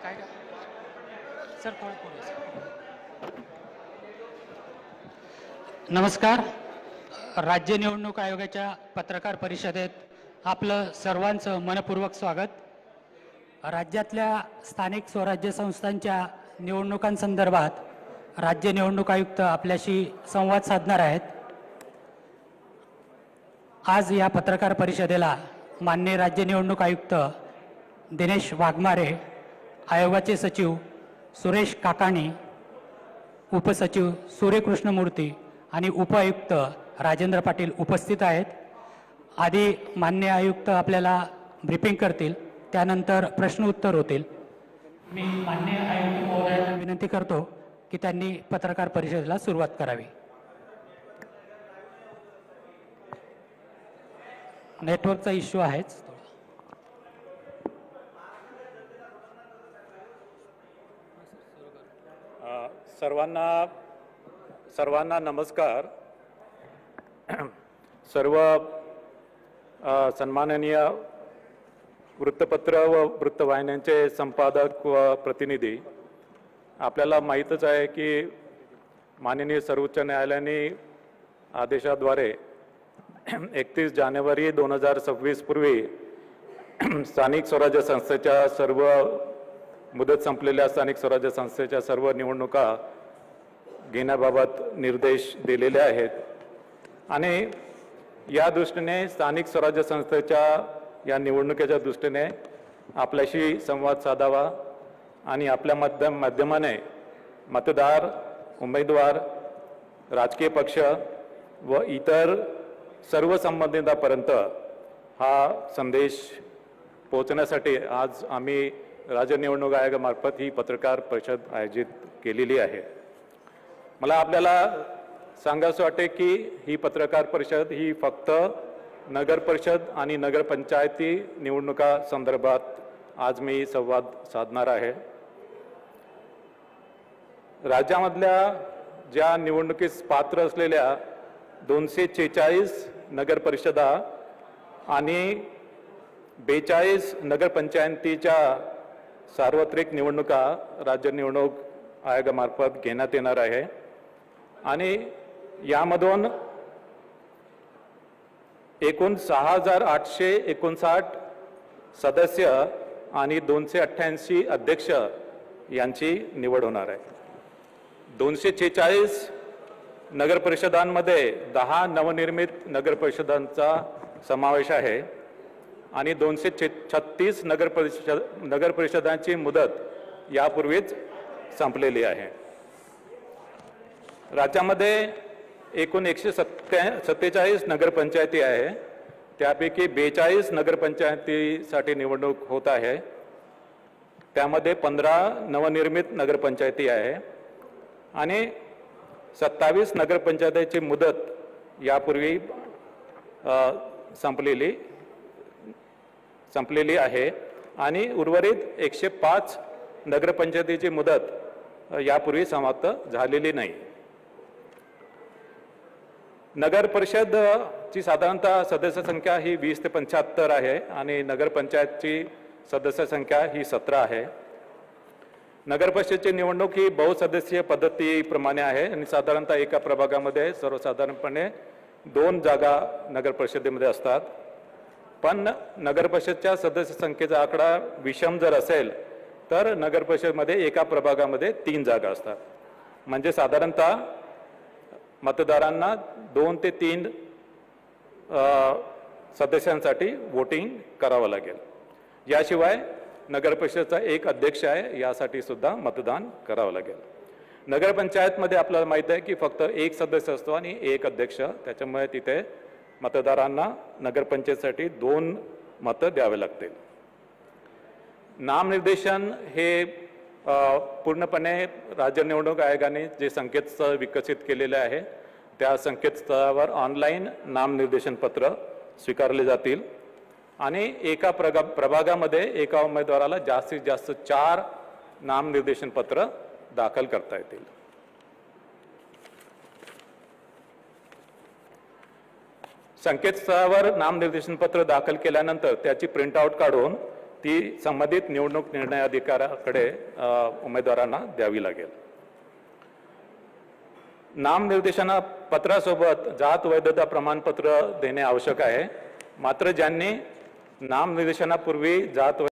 काय सर थोडं पुढे. नमस्कार. राज्य निवडणूक आयोगाच्या पत्रकार परिषदेत आपलं सर्वांचं मनपूर्वक स्वागत. राज्यातल्या स्थानिक स्वराज्य संस्थांच्या निवडणुकांसंदर्भात राज्य निवडणूक आयुक्त आपल्याशी संवाद साधणार आहेत. आज या पत्रकार परिषदेला माननीय राज्य निवडणूक आयुक्त दिनेश वाघमारे, आयोगाचे सचिव सुरेश काकाणी, उपसचिव सूर्यकृष्णमूर्ती आणि उपआयुक्त राजेंद्र पाटील उपस्थित आहेत. आधी माननीय आयुक्त आपल्याला ब्रीफिंग करतील, त्यानंतर प्रश्न उत्तर होतील. मी माननीय आयुक्त महोदयांना विनंती करतो की त्यांनी पत्रकार परिषदेला सुरुवात करावी. नेटवर्कचा इश्यू आहेच. सर्वांना नमस्कार. सर्व सन्माननीय वृत्तपत्र व वृत्तवाहिन्यांचे संपादक व प्रतिनिधी, आपल्याला माहीतच आहे की माननीय सर्वोच्च न्यायालयाने आदेशाद्वारे 31 जानेवारी 2026 पूर्वी स्थानिक स्वराज्य संस्थेच्या सर्व मुदत संपलेल्या स्थानिक स्वराज्य संस्थेच्या सर्व निवडणुका घेण्याबाबत निर्देश दिलेले आहेत. आणि या दृष्टीने स्थानिक स्वराज्य संस्थेच्या या निवडणुकीच्या दृष्टीने आपल्याशी संवाद साधावा आणि आपल्या माध्यमाने मतदार, उमेदवार, राजकीय पक्ष व इतर सर्व संबंधितांपर्यंत हा संदेश पोहोचण्यासाठी आज आम्ही राज्य निवडणूक आयोगामार्फत ही पत्रकार परिषद आयोजित केलेली आहे. मला आपल्याला सांगायचं वाटते की ही पत्रकार परिषद ही फक्त नगर परिषद आणि नगरपंचायती निवडणुका संदर्भात आज मी संवाद साधणार आहे. राज्यामधल्या ज्या निवडणुकीस पात्र असलेल्या 246 नगर परिषदा आणि 42 नगरपंचायतीच्या सार्वत्रिक निवडणुका राज्य निवडणूक आयोगामार्फत घेण्यात येणार आहे. आणि यामधून एकूण 6,859 सदस्य आणि 288 अध्यक्ष यांची निवड होणार आहे. 246 नगर परिषदांमध्ये 10 नवनिर्मित नगर परिषदांचा समावेश आहे आणि 236 नगर परिषदांची मुदत यापूर्वीच संपलेली आहे. राज्यामध्ये एकूण 147 नगरपंचायती आहे. त्यापैकी 42 नगरपंचायतीसाठी निवडणूक होत आहे. त्यामध्ये 15 नवनिर्मित नगरपंचायती आहे आणि 27 नगरपंचायतीची मुदत यापूर्वी संपलेली आहे आणि उर्वरित 105 नगरपंचायतीची मुदत यापूर्वी समाप्त झालेली नाही. नगर परिषदची साधारणतः सदस्य संख्या ही 20 ते 75 आहे आणि नगरपंचायतची सदस्य संख्या ही 17 आहे. नगर परिषदेची निवडणूक ही बहुसदस्यीय पद्धतीप्रमाणे आहे आणि साधारणतः एका प्रभागामध्ये सर्वसाधारणपणे 2 जागा नगर परिषदेमध्ये असतात. पण नगर परिषदच्या सदस्य संख्येचा आकडा विषम जर असेल तर नगर परिषदेमध्ये एका प्रभागामध्ये 3 जागा असतात. म्हणजे साधारणतः मतदारांना 2 ते 3 सदस्यांसाठी वोटिंग करावं लागेल. याशिवाय नगर परिषदेचा एक अध्यक्ष आहे, यासाठी सुद्धा मतदान करावं लागेल. नगरपंचायतमध्ये आपल्याला माहिती आहे की फक्त एक सदस्य असतो आणि एक अध्यक्ष, त्याच्यामुळे तिथे मतदारांना नगरपंचायतीसाठी 2 मतं द्यावे लागतील. नामनिर्देशन हे पूर्णपणे राज्य निवडणूक आयोगाने जे संकेतस्थळ विकसित केलेले आहे त्या संकेतस्थळावर ऑनलाईन नामनिर्देशन पत्र स्वीकारले जातील आणि एका प्रभागामध्ये एका उमेदवाराला जास्तीत जास्त 4 नामनिर्देशन पत्र दाखल करता येतील. संकेतस्थळावर नामनिर्देशन पत्र दाखल केल्यानंतर त्याची प्रिंटआउट काढून ती संबंधित निवडणूक निर्णय अधिकाऱ्याकडे उमेदवारांना द्यावी लागेल. नामनिर्देशन पत्रासोबत जात वैधता प्रमाणपत्र देणे आवश्यक आहे. मात्र ज्यांनी नामनिर्देशनापूर्वी जात